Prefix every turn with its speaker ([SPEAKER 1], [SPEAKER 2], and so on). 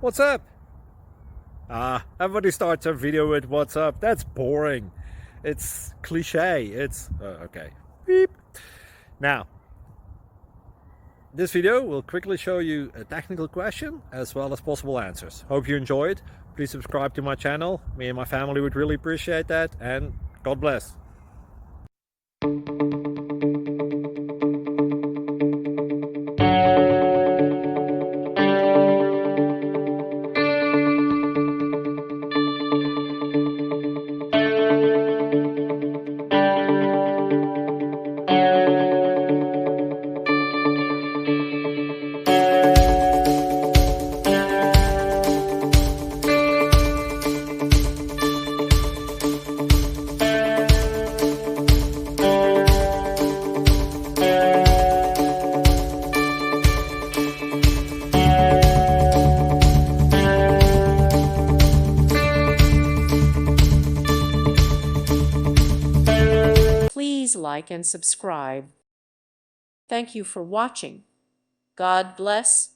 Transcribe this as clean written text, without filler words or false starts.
[SPEAKER 1] What's up? Everybody starts a video with what's up. That's boring. It's cliche. It's okay. Beep. Now, this video will quickly show you a technical question as well as possible answers. Hope you enjoy it. Please subscribe to my channel. Me and my family would really appreciate that, and God bless.
[SPEAKER 2] Please like and subscribe. Thank you for watching. God bless.